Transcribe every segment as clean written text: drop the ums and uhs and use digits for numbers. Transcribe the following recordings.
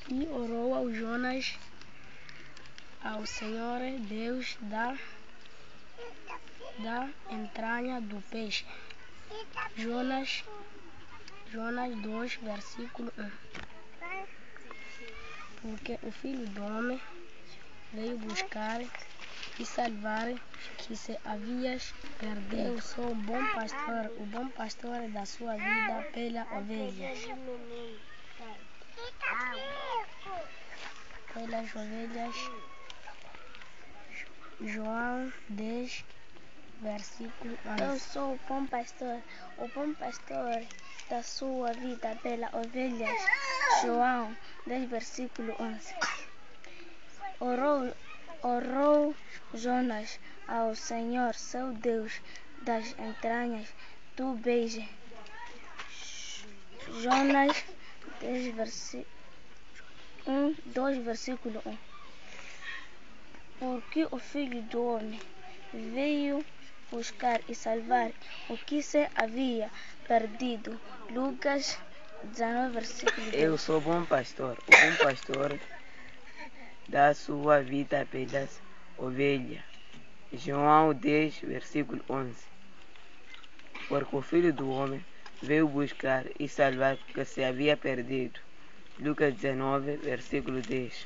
E orou ao Jonas ao Senhor Deus da entranha do peixe. Jonas 2, versículo 1. Porque o Filho do Homem veio buscar e salvar o que se havia perdido. Eu sou o bom pastor da sua vida pelas ovelhas. João 10, versículo 11. Eu sou o bom pastor da sua vida pelas ovelhas. João 10, versículo 11. Orou Jonas ao Senhor, seu Deus, das entranhas do peixe. Jonas 10, versículo 1. Porque o Filho do Homem veio buscar e salvar o que se havia perdido. Lucas 19, versículo 2. Eu sou o bom pastor da sua vida pelas ovelhas. João 10, versículo 11. Porque o Filho do Homem veio buscar e salvar o que se havia perdido. Lucas 19, versículo 10.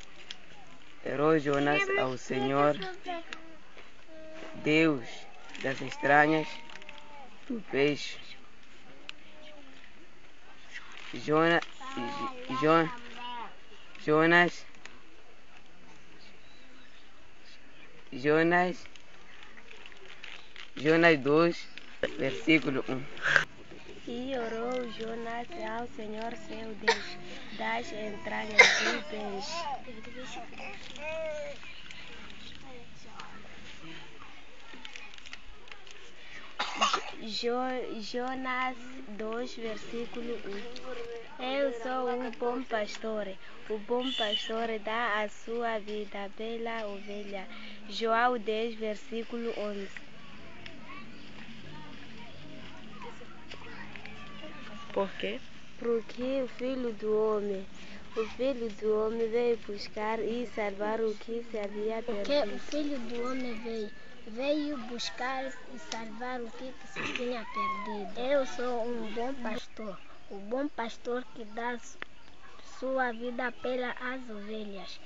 Orou Jonas ao Senhor Deus das entranhas do peixe. Jonas 2, versículo 1. E orou Jonas ao Senhor seu Deus das entranhas do peixe. Jonas 2, versículo 1. Eu sou o bom pastor dá a sua vida pela ovelha. João 10, versículo 11. Por quê? Porque o Filho do Homem veio buscar e salvar o que se havia perdido. Porque o Filho do Homem veio buscar e salvar o que se tinha perdido. Eu sou um bom pastor, o bom pastor que dá sua vida pelas ovelhas.